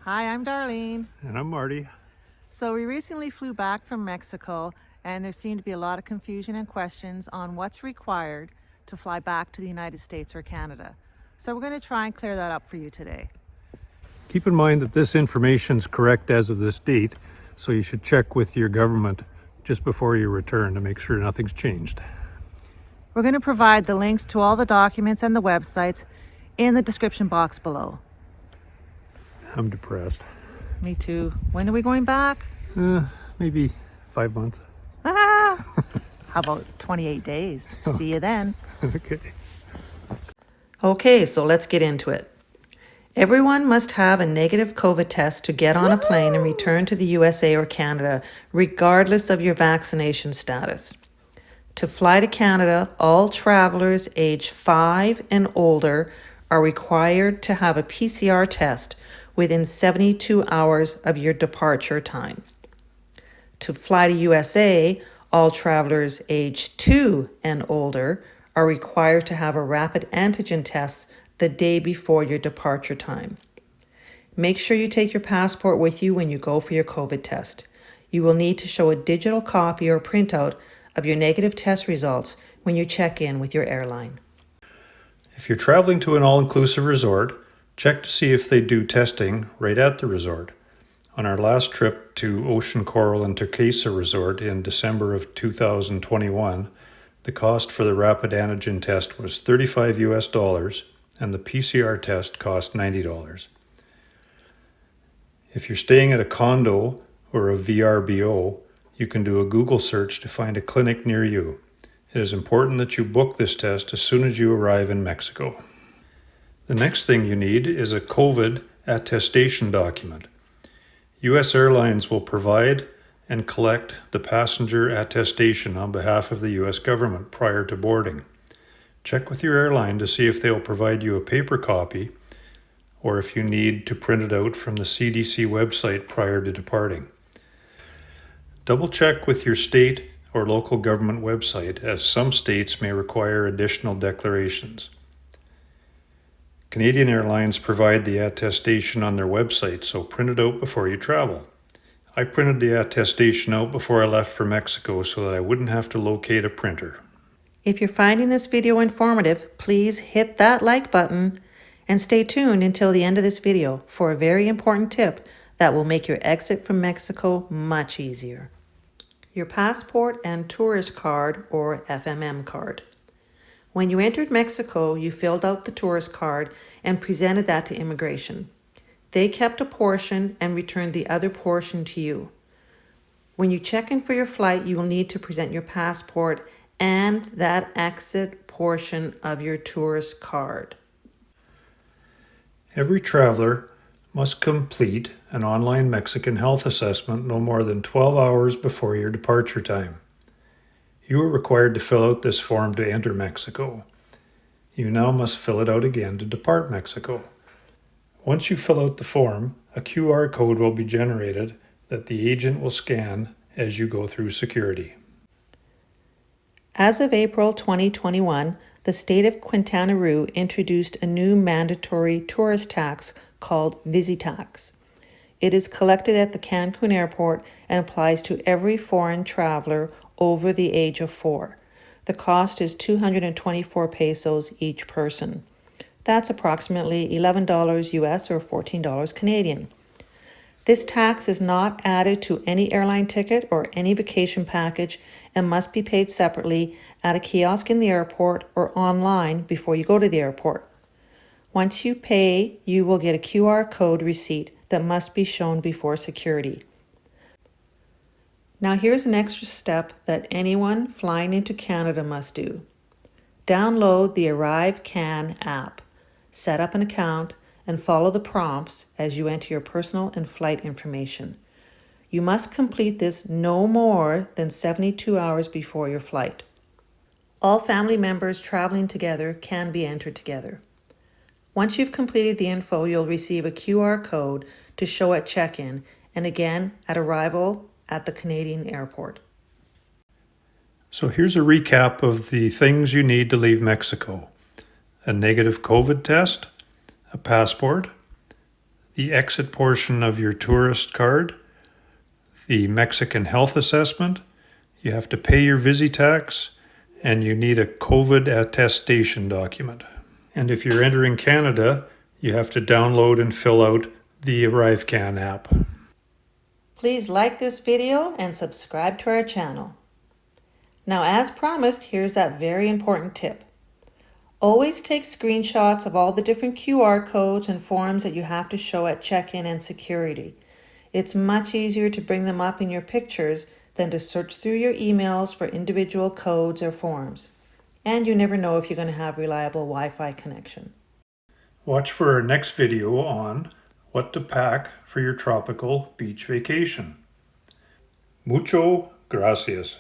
Hi, I'm Darlene. And I'm Marty. So we recently flew back from Mexico and there seemed to be a lot of confusion and questions on what's required to fly back to the United States or Canada. So we're going to try and clear that up for you today. Keep in mind that this information is correct as of this date, so you should check with your government just before you return to make sure nothing's changed. We're going to provide the links to all the documents and the websites in the description box below. I'm depressed. Me too. When are we going back? Maybe 5 months. How about 28 days? See you then. Okay. Okay, so let's get into it. Everyone must have a negative COVID test to get on a plane and return to the USA or Canada, regardless of your vaccination status. To fly to Canada, all travelers age 5 and older are required to have a PCR test within 72 hours of your departure time. To fly to USA, all travelers age 2 and older are required to have a rapid antigen test the day before your departure time. Make sure you take your passport with you when you go for your COVID test. You will need to show a digital copy or printout of your negative test results when you check in with your airline. If you're traveling to an all-inclusive resort, check to see if they do testing right at the resort. On our last trip to Ocean Coral and Turquesa Resort in December of 2021, the cost for the rapid antigen test was $35 US and the PCR test cost $90. If you're staying at a condo or a VRBO, you can do a Google search to find a clinic near you. It is important that you book this test as soon as you arrive in Mexico. The next thing you need is a COVID attestation document. U.S. Airlines will provide and collect the passenger attestation on behalf of the U.S. government prior to boarding. Check with your airline to see if they'll provide you a paper copy or if you need to print it out from the CDC website prior to departing. Double check with your state or local government website, as some states may require additional declarations. Canadian Airlines provide the attestation on their website, so print it out before you travel. I printed the attestation out before I left for Mexico so that I wouldn't have to locate a printer. If you're finding this video informative, please hit that like button and stay tuned until the end of this video for a very important tip that will make your exit from Mexico much easier. Your passport and tourist card, or FMM card. When you entered Mexico, you filled out the tourist card and presented that to immigration. They kept a portion and returned the other portion to you. When you check in for your flight, you will need to present your passport and that exit portion of your tourist card. Every traveler must complete an online Mexican health assessment no more than 12 hours before your departure time. You are required to fill out this form to enter Mexico. You now must fill it out again to depart Mexico. Once you fill out the form, a QR code will be generated that the agent will scan as you go through security. As of April 2021, the state of Quintana Roo introduced a new mandatory tourist tax called Visitax. It is collected at the Cancun airport and applies to every foreign traveler over the age of 4. The cost is 224 pesos each person. That's approximately $11 US or $14 Canadian. This tax is not added to any airline ticket or any vacation package and must be paid separately at a kiosk in the airport or online before you go to the airport. Once you pay, you will get a QR code receipt that must be shown before security. Now here's an extra step that anyone flying into Canada must do. Download the ArriveCAN app, set up an account, and follow the prompts as you enter your personal and flight information. You must complete this no more than 72 hours before your flight. All family members traveling together can be entered together. Once you've completed the info, you'll receive a QR code to show at check-in and again at arrival at the Canadian airport. So here's a recap of the things you need to leave Mexico. A negative COVID test, a passport, the exit portion of your tourist card, the Mexican health assessment, you have to pay your Visitax, and you need a COVID attestation document. And if you're entering Canada, you have to download and fill out the ArriveCAN app. Please like this video and subscribe to our channel. Now, as promised, here's that very important tip. Always take screenshots of all the different QR codes and forms that you have to show at check-in and security. It's much easier to bring them up in your pictures than to search through your emails for individual codes or forms. And you never know if you're going to have reliable Wi-Fi connection. Watch for our next video on what to pack for your tropical beach vacation. Mucho gracias.